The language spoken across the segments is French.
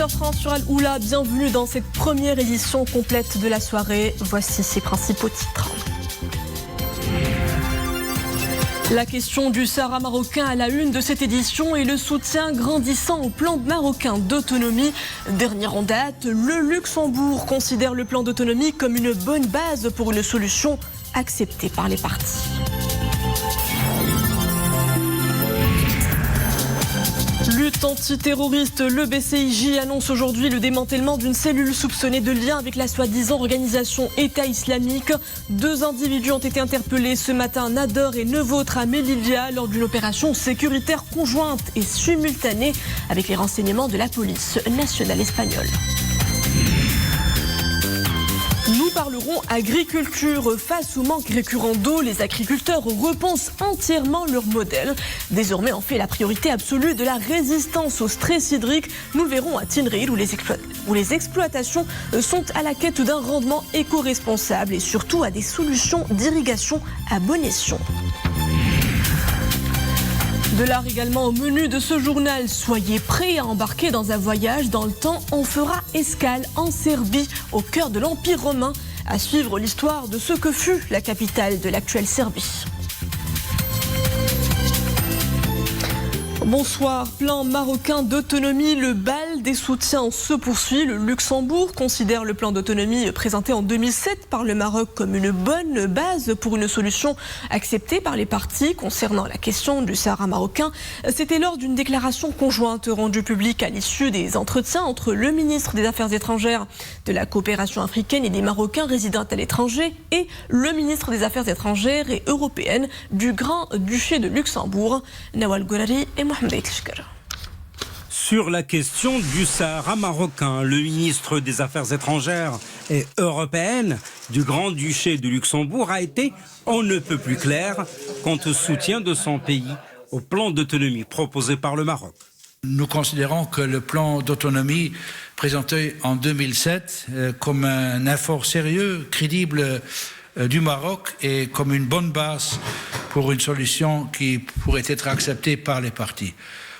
18h30 sur Al-Oula, bienvenue dans cette première édition complète de la soirée. Voici ses principaux titres. La question du Sahara marocain à la une de cette édition et le soutien grandissant au plan marocain d'autonomie. Dernière en date, le Luxembourg considère le plan d'autonomie comme une bonne base pour une solution acceptée par les parties. Lutte antiterroriste, le BCIJ annonce aujourd'hui le démantèlement d'une cellule soupçonnée de lien avec la soi-disant organisation État islamique. 2 individus ont été interpellés ce matin, Nader et 9 autres à Melilla, lors d'une opération sécuritaire conjointe et simultanée avec les renseignements de la police nationale espagnole. Nous parlerons agriculture. Face au manque récurrent d'eau, les agriculteurs repensent entièrement leur modèle. Désormais, on fait la priorité absolue de la résistance au stress hydrique. Nous le verrons à Tinril, où les exploitations sont à la quête d'un rendement éco-responsable et surtout à des solutions d'irrigation à bon escient. De l'art également au menu de ce journal. Soyez prêts à embarquer dans un voyage dans le temps. On fera escale en Serbie, au cœur de l'Empire romain. À suivre l'histoire de ce que fut la capitale de l'actuelle Serbie. Bonsoir. Plan marocain d'autonomie, le bal des soutiens se poursuit. Le Luxembourg considère le plan d'autonomie présenté en 2007 par le Maroc comme une bonne base pour une solution acceptée par les parties concernant la question du Sahara marocain. C'était lors d'une déclaration conjointe rendue publique à l'issue des entretiens entre le ministre des Affaires étrangères, de la coopération africaine et des Marocains résidant à l'étranger et le ministre des Affaires étrangères et européennes du Grand-Duché de Luxembourg, Nawal Gourari et Mohamed Elchkar. Sur la question du Sahara marocain, le ministre des Affaires étrangères et européennes du Grand-Duché de Luxembourg a été on ne peut plus clair quant au soutien de son pays au plan d'autonomie proposé par le Maroc. Nous considérons que le plan d'autonomie présenté en 2007 comme un effort sérieux, crédible du Maroc et comme une bonne base pour une solution qui pourrait être acceptée par les parties.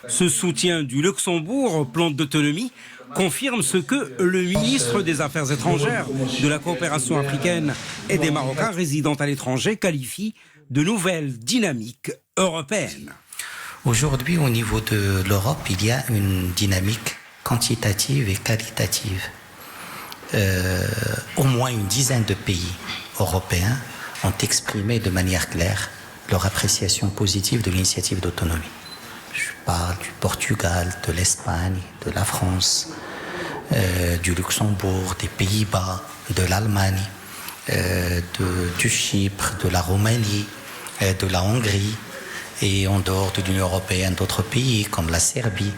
Ce soutien du Luxembourg au plan d'autonomie confirme ce que le ministre des Affaires étrangères, de la coopération africaine et des Marocains résidant à l'étranger qualifie de nouvelle dynamique européenne. Aujourd'hui, au niveau de l'Europe, il y a une dynamique quantitative et qualitative. Au moins une dizaine de pays européens ont exprimé de manière claire leur appréciation positive de l'initiative d'autonomie. Je parle du Portugal, de l'Espagne, de la France, du Luxembourg, des Pays-Bas, de l'Allemagne, du Chypre, de la Roumanie, de la Hongrie et en dehors de l'Union européenne d'autres pays comme la Serbie.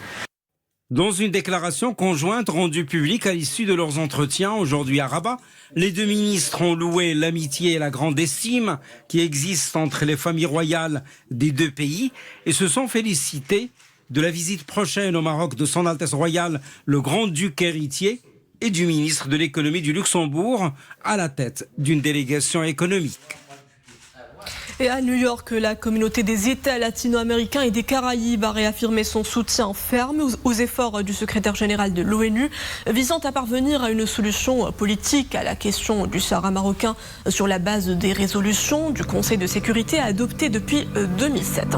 Dans une déclaration conjointe rendue publique à l'issue de leurs entretiens aujourd'hui à Rabat, les 2 ministres ont loué l'amitié et la grande estime qui existent entre les familles royales des 2 pays et se sont félicités de la visite prochaine au Maroc de son Altesse royale, le grand-duc héritier, et du ministre de l'économie du Luxembourg à la tête d'une délégation économique. Et à New York, la communauté des États latino-américains et des Caraïbes a réaffirmé son soutien ferme aux efforts du secrétaire général de l'ONU visant à parvenir à une solution politique à la question du Sahara marocain sur la base des résolutions du Conseil de sécurité adoptées depuis 2007.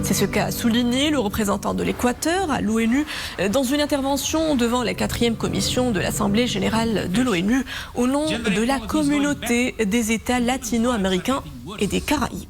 C'est ce qu'a souligné le représentant de l'Équateur à l'ONU dans une intervention devant la 4e commission de l'Assemblée générale de l'ONU au nom de la communauté des États latino-américains et des Caraïbes.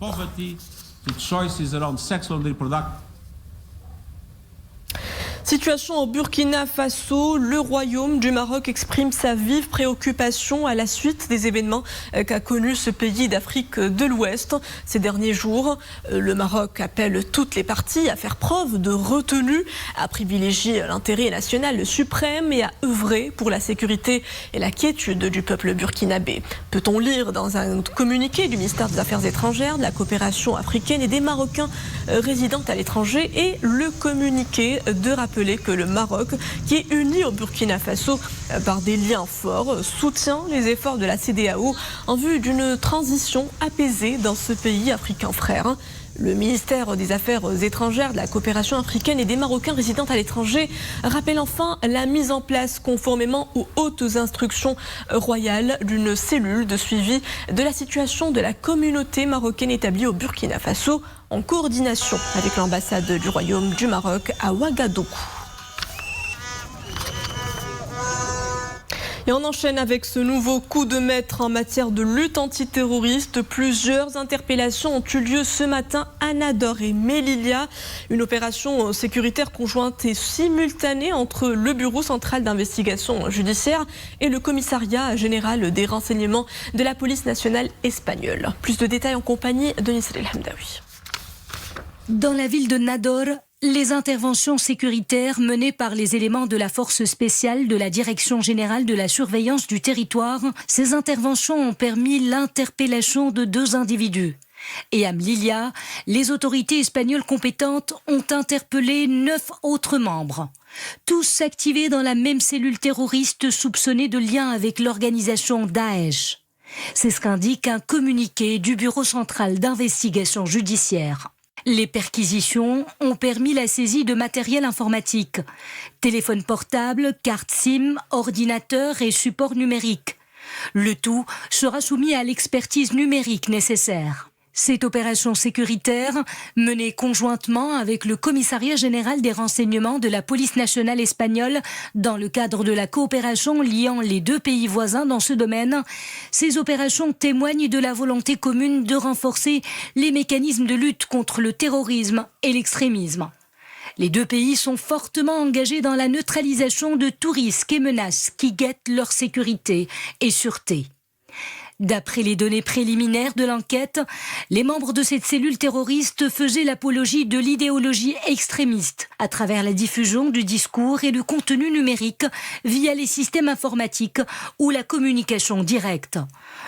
Situation au Burkina Faso, le Royaume du Maroc exprime sa vive préoccupation à la suite des événements qu'a connus ce pays d'Afrique de l'Ouest ces derniers jours. Le Maroc appelle toutes les parties à faire preuve de retenue, à privilégier l'intérêt national suprême et à œuvrer pour la sécurité et la quiétude du peuple burkinabé. Peut-on lire dans un communiqué du ministère des Affaires étrangères, de la coopération africaine et des Marocains résidant à l'étranger et le communiqué de rappeler que le Maroc, qui est uni au Burkina Faso par des liens forts, soutient les efforts de la CEDEAO en vue d'une transition apaisée dans ce pays africain frère. Le ministère des Affaires étrangères, de la coopération africaine et des Marocains résidant à l'étranger rappelle enfin la mise en place, conformément aux hautes instructions royales, d'une cellule de suivi de la situation de la communauté marocaine établie au Burkina Faso, en coordination avec l'ambassade du Royaume du Maroc à Ouagadougou. Et on enchaîne avec ce nouveau coup de maître en matière de lutte antiterroriste. Plusieurs interpellations ont eu lieu ce matin à Nador et Melilla. Une opération sécuritaire conjointe et simultanée entre le Bureau central d'investigation judiciaire et le commissariat général des renseignements de la police nationale espagnole. Plus de détails en compagnie de Nisril Hamdaoui. Dans la ville de Nador, les interventions sécuritaires menées par les éléments de la force spéciale de la Direction générale de la surveillance du territoire, ces interventions ont permis l'interpellation de 2 individus. Et à Melilla, les autorités espagnoles compétentes ont interpellé 9 autres membres. Tous activés dans la même cellule terroriste soupçonnée de lien avec l'organisation Daesh. C'est ce qu'indique un communiqué du Bureau central d'investigation judiciaire. Les perquisitions ont permis la saisie de matériel informatique, téléphone portable, carte SIM, ordinateur et support numérique. Le tout sera soumis à l'expertise numérique nécessaire. Cette opération sécuritaire, menée conjointement avec le commissariat général des renseignements de la police nationale espagnole dans le cadre de la coopération liant les 2 pays voisins dans ce domaine, ces opérations témoignent de la volonté commune de renforcer les mécanismes de lutte contre le terrorisme et l'extrémisme. Les 2 pays sont fortement engagés dans la neutralisation de tout risque et menace qui guettent leur sécurité et sûreté. D'après les données préliminaires de l'enquête, les membres de cette cellule terroriste faisaient l'apologie de l'idéologie extrémiste à travers la diffusion du discours et du contenu numérique via les systèmes informatiques ou la communication directe.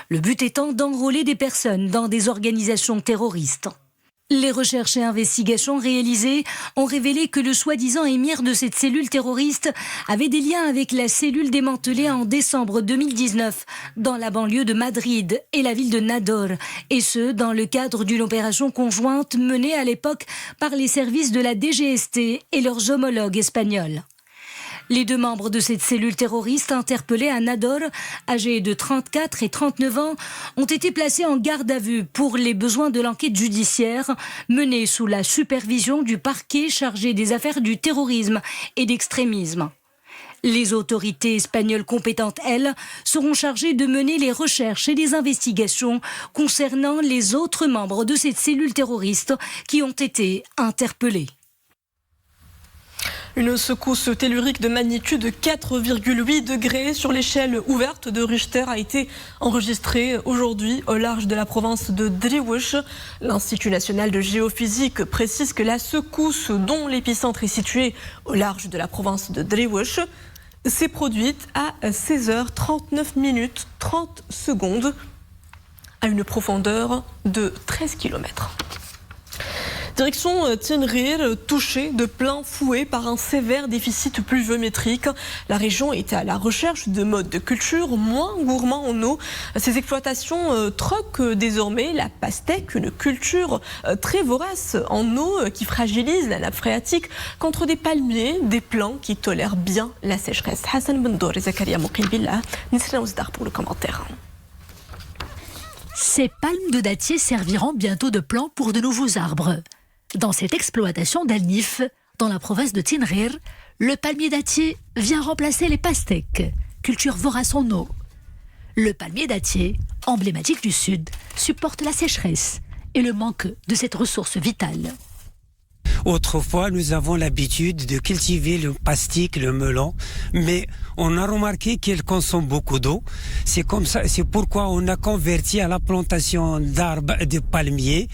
Le but étant d'enrôler des personnes dans des organisations terroristes. Les recherches et investigations réalisées ont révélé que le soi-disant émir de cette cellule terroriste avait des liens avec la cellule démantelée en décembre 2019 dans la banlieue de Madrid et la ville de Nador, et ce, dans le cadre d'une opération conjointe menée à l'époque par les services de la DGST et leurs homologues espagnols. Les 2 membres de cette cellule terroriste interpellés à Nador, âgés de 34 et 39 ans, ont été placés en garde à vue pour les besoins de l'enquête judiciaire menée sous la supervision du parquet chargé des affaires du terrorisme et d'extrémisme. Les autorités espagnoles compétentes, elles, seront chargées de mener les recherches et les investigations concernant les autres membres de cette cellule terroriste qui ont été interpellés. Une secousse tellurique de magnitude 4,8 degrés sur l'échelle ouverte de Richter a été enregistrée aujourd'hui au large de la province de Driouech. L'Institut national de géophysique précise que la secousse, dont l'épicentre est situé au large de la province de Driouech, s'est produite à 16h39 30 secondes à une profondeur de 13 km. Direction Tinrir, touchée de plein fouet par un sévère déficit pluviométrique. La région est à la recherche de modes de culture moins gourmands en eau. Ces exploitations troquent désormais la pastèque, une culture très vorace en eau qui fragilise la nappe phréatique, contre des palmiers, des plants qui tolèrent bien la sécheresse. Hassan Bendour et Zakaria Moukilbillah, Nisra Ouzdar pour le commentaire. Ces palmes de dattier serviront bientôt de plan pour de nouveaux arbres. Dans cette exploitation d'Al-Nif, dans la province de Tinrir, le palmier dattier vient remplacer les pastèques, culture vorace en eau. Le palmier dattier, emblématique du Sud, supporte la sécheresse et le manque de cette ressource vitale. Autrefois, nous avons l'habitude de cultiver le pastique, le melon, mais on a remarqué qu'il consomme beaucoup d'eau. C'est comme ça, c'est pourquoi on a converti à la plantation d'arbres de palmiers.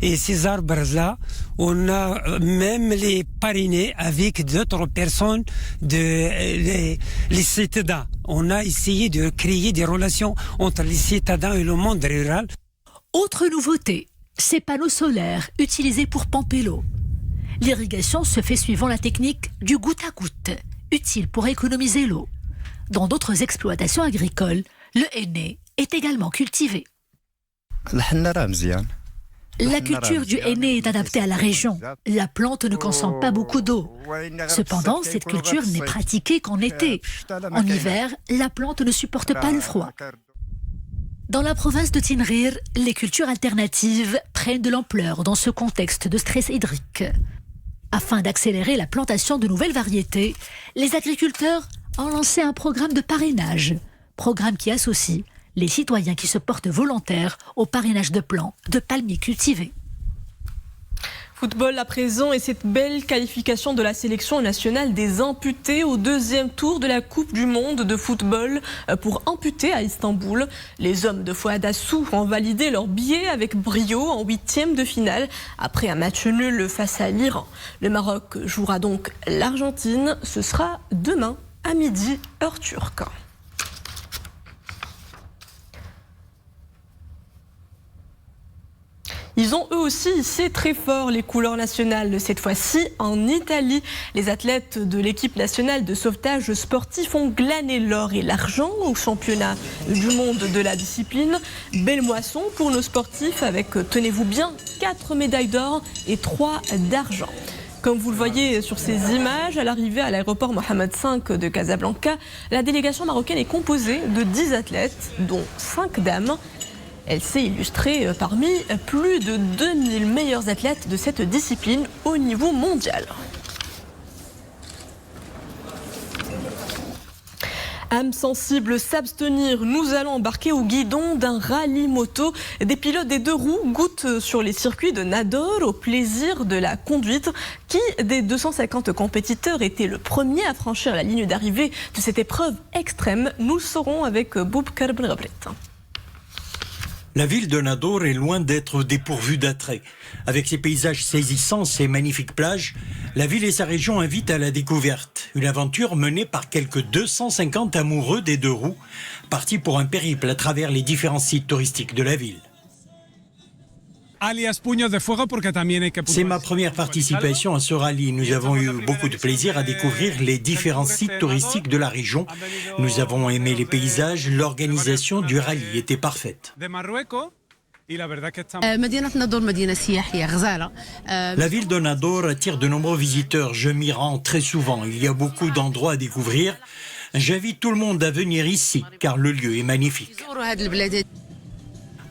Et ces arbres-là, on a même les parrainés avec d'autres personnes, les citadins. On a essayé de créer des relations entre les citadins et le monde rural. Autre nouveauté, ces panneaux solaires utilisés pour pomper l'eau. L'irrigation se fait suivant la technique du goutte à goutte, utile pour économiser l'eau. Dans d'autres exploitations agricoles, le henné est également cultivé. La culture du henné est adaptée à la région. La plante ne consomme pas beaucoup d'eau. Cependant, cette culture n'est pratiquée qu'en été. En hiver, la plante ne supporte pas le froid. Dans la province de Tinrir, les cultures alternatives prennent de l'ampleur dans ce contexte de stress hydrique. Afin d'accélérer la plantation de nouvelles variétés, les agriculteurs ont lancé un programme de parrainage. Programme qui associe les citoyens qui se portent volontaires au parrainage de plants de palmiers cultivés. Football à présent et cette belle qualification de la sélection nationale des amputés au deuxième tour de la Coupe du Monde de football pour amputés à Istanbul. Les hommes de Fouad Assou ont validé leur billet avec brio en 8e de finale après un match nul face à l'Iran. Le Maroc jouera donc l'Argentine. Ce sera demain à midi, heure turque. Ils ont eux aussi hissé très fort les couleurs nationales. Cette fois-ci, en Italie, les athlètes de l'équipe nationale de sauvetage sportif ont glané l'or et l'argent au championnat du monde de la discipline. Belle moisson pour nos sportifs avec, tenez-vous bien, 4 médailles d'or et 3 d'argent. Comme vous le voyez sur ces images, à l'arrivée à l'aéroport Mohamed V de Casablanca, la délégation marocaine est composée de 10 athlètes, dont 5 dames. Elle s'est illustrée parmi plus de 2000 meilleurs athlètes de cette discipline au niveau mondial. Âme sensible, s'abstenir. Nous allons embarquer au guidon d'un rallye moto. Des pilotes des 2 roues goûtent sur les circuits de Nador au plaisir de la conduite. Qui des 250 compétiteurs était le premier à franchir la ligne d'arrivée de cette épreuve extrême? Nous le saurons avec Boubkar Belgabret. La ville de Nador est loin d'être dépourvue d'attrait. Avec ses paysages saisissants, ses magnifiques plages, la ville et sa région invitent à la découverte. Une aventure menée par quelques 250 amoureux des 2 roues, partis pour un périple à travers les différents sites touristiques de la ville. C'est ma première participation à ce rallye. Nous avons eu beaucoup de plaisir à découvrir les différents sites touristiques de la région. Nous avons aimé les paysages, l'organisation du rallye était parfaite. La ville de Nador attire de nombreux visiteurs. Je m'y rends très souvent. Il y a beaucoup d'endroits à découvrir. J'invite tout le monde à venir ici, car le lieu est magnifique.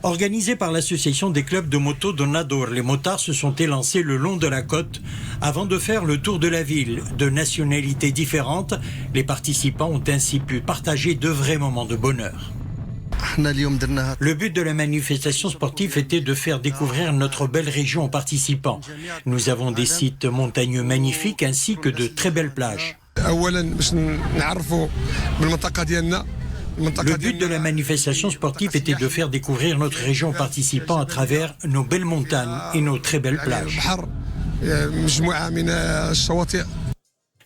Organisé par l'association des clubs de moto de Nador, les motards se sont élancés le long de la côte avant de faire le tour de la ville. De nationalités différentes, les participants ont ainsi pu partager de vrais moments de bonheur. Le but de la manifestation sportive était de faire découvrir notre belle région aux participants. Nous avons des sites montagneux magnifiques ainsi que de très belles plages. Le but de la manifestation sportive était de faire découvrir notre région aux participants à travers nos belles montagnes et nos très belles plages.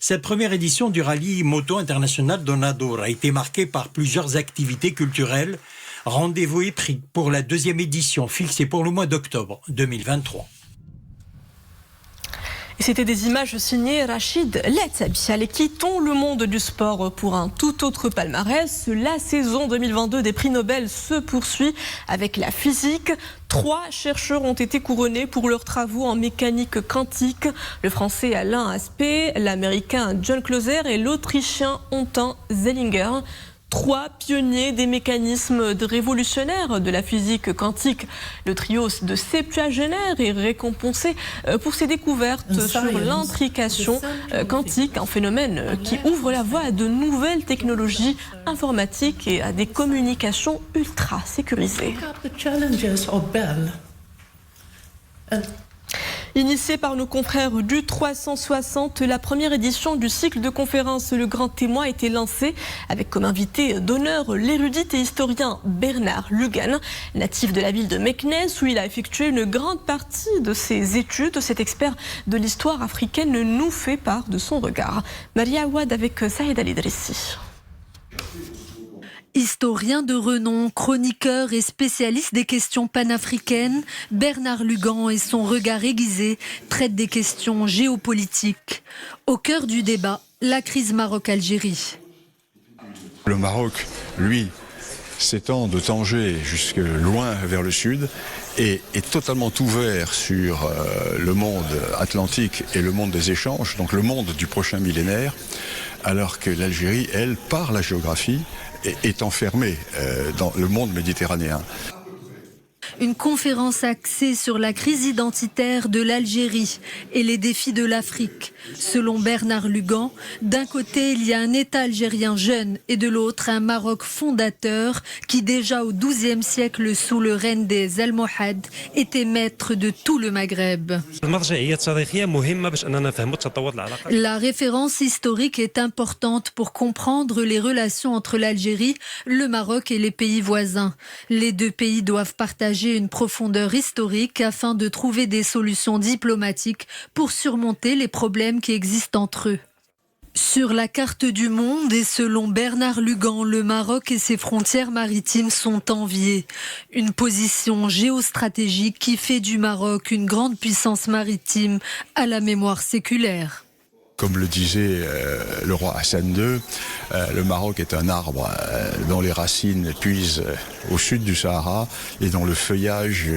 Cette première édition du rallye moto international de Nador a été marquée par plusieurs activités culturelles. Rendez-vous est pris pour la 2e édition fixée pour le mois d'octobre 2023. Et c'était des images signées Rachid Letsabi. Allez, quittons le monde du sport pour un tout autre palmarès. La saison 2022 des prix Nobel se poursuit avec la physique. 3 chercheurs ont été couronnés pour leurs travaux en mécanique quantique. Le français Alain Aspect, l'américain John Clauser et l'autrichien Anton Zellinger. 3 pionniers des mécanismes révolutionnaires de la physique quantique. Le trio de septuagénaires est récompensé pour ses découvertes sur l'intrication quantique, un phénomène qui ouvre la voie à de nouvelles technologies informatiques et à des communications ultra sécurisées. Initiée par nos confrères du 360, la première édition du cycle de conférences Le Grand Témoin a été lancée avec comme invité d'honneur l'érudite et historien Bernard Lugan, natif de la ville de Meknès où il a effectué une grande partie de ses études. Cet expert de l'histoire africaine nous fait part de son regard. Maria Awad avec Saïd Al-Idrissi. Historien de renom, chroniqueur et spécialiste des questions panafricaines, Bernard Lugan et son regard aiguisé traitent des questions géopolitiques. Au cœur du débat, la crise Maroc-Algérie. Le Maroc, lui, s'étend de Tanger jusque loin vers le sud est totalement ouvert sur le monde atlantique et le monde des échanges, donc le monde du prochain millénaire, alors que l'Algérie, elle, par la géographie, est enfermée dans le monde méditerranéen. Une conférence axée sur la crise identitaire de l'Algérie et les défis de l'Afrique. Selon Bernard Lugan, d'un côté, il y a un État algérien jeune et de l'autre, un Maroc fondateur qui, déjà au XIIe siècle, sous le règne des Almohades, était maître de tout le Maghreb. La référence historique est importante pour comprendre les relations entre l'Algérie, le Maroc et les pays voisins. Les deux pays doivent partager une profondeur historique afin de trouver des solutions diplomatiques pour surmonter les problèmes qui existent entre eux. Sur la carte du monde et selon Bernard Lugan, le Maroc et ses frontières maritimes sont enviés. Une position géostratégique qui fait du Maroc une grande puissance maritime à la mémoire séculaire. Comme le disait le roi Hassan II, le Maroc est un arbre dont les racines puisent au sud du Sahara et dont le feuillage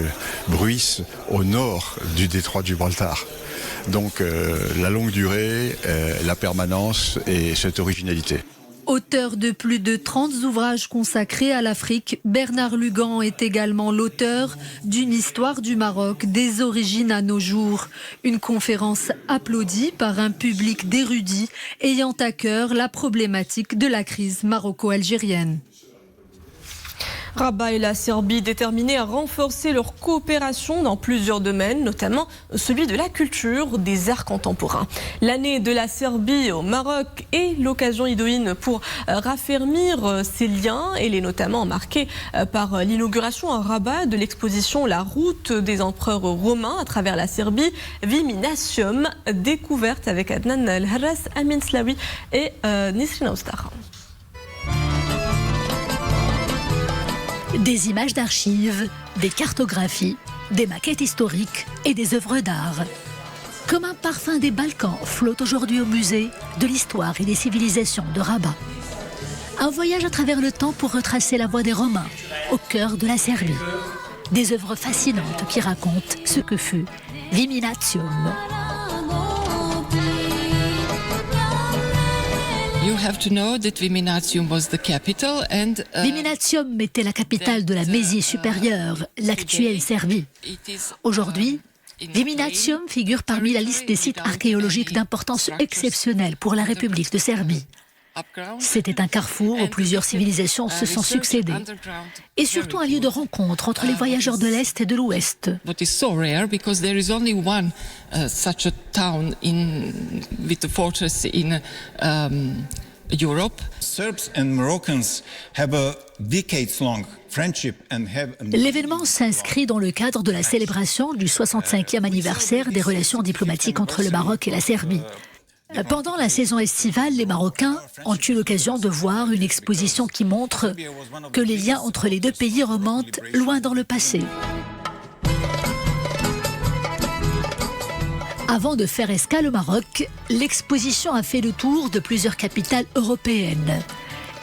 bruisse au nord du détroit de Gibraltar. Donc la longue durée, la permanence et cette originalité. Auteur de plus de 30 ouvrages consacrés à l'Afrique, Bernard Lugan est également l'auteur d'une histoire du Maroc des origines à nos jours. Une conférence applaudie par un public d'érudits ayant à cœur la problématique de la crise maroco-algérienne. Rabat et la Serbie déterminés à renforcer leur coopération dans plusieurs domaines, notamment celui de la culture, des arts contemporains. L'année de la Serbie au Maroc est l'occasion idoine pour raffermir ces liens. Elle est notamment marquée par l'inauguration à Rabat de l'exposition La route des empereurs romains à travers la Serbie, Viminatium, découverte avec Adnan El-Harras, Amin Slawi et Nisrina Oustara. Des images d'archives, des cartographies, des maquettes historiques et des œuvres d'art. Comme un parfum des Balkans flotte aujourd'hui au musée de l'histoire et des civilisations de Rabat. Un voyage à travers le temps pour retracer la voie des Romains au cœur de la Serbie. Des œuvres fascinantes qui racontent ce que fut Viminatium. You have to know that Viminatium was the capital and Viminatium était la capitale de la Mésie supérieure, l'actuelle Serbie. Aujourd'hui, Viminatium figure parmi la liste des sites archéologiques d'importance exceptionnelle pour la République de Serbie. C'était un carrefour où plusieurs civilisations se sont succédées et surtout un lieu de rencontre entre les voyageurs de l'Est et de l'Ouest. What is so rare because there is only one such a town with a fortress in Europe. Serbs and Moroccans have a decades-long friendship and have. L'événement s'inscrit dans le cadre de la célébration du 65e anniversaire des relations diplomatiques entre le Maroc et la Serbie. Pendant la saison estivale, les Marocains ont eu l'occasion de voir une exposition qui montre que les liens entre les deux pays remontent loin dans le passé. Avant de faire escale au Maroc, l'exposition a fait le tour de plusieurs capitales européennes.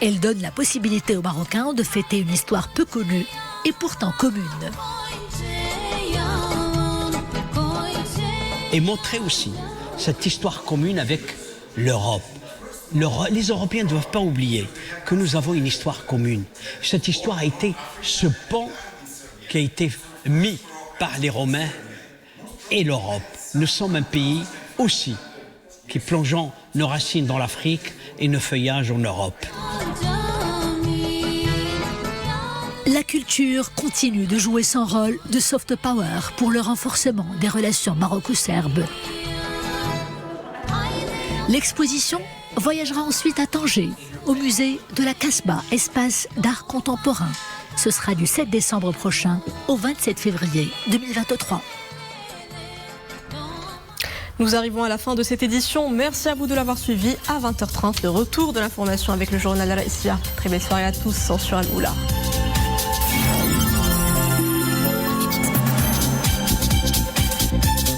Elle donne la possibilité aux Marocains de fêter une histoire peu connue et pourtant commune. Et montrer aussi cette histoire commune avec l'Europe. Les Européens ne doivent pas oublier que nous avons une histoire commune. Cette histoire a été ce pont qui a été mis par les Romains et l'Europe. Nous sommes un pays aussi qui plongeons nos racines dans l'Afrique et nos feuillages en Europe. La culture continue de jouer son rôle de soft power pour le renforcement des relations maroco-serbes. L'exposition voyagera ensuite à Tanger, au musée de la Casbah, espace d'art contemporain. Ce sera du 7 décembre prochain au 27 février 2023. Nous arrivons à la fin de cette édition. Merci à vous de l'avoir suivi. À 20h30, le retour de l'information avec le journal Al-Raïsia. Très belle soirée à tous sur Al-Oula.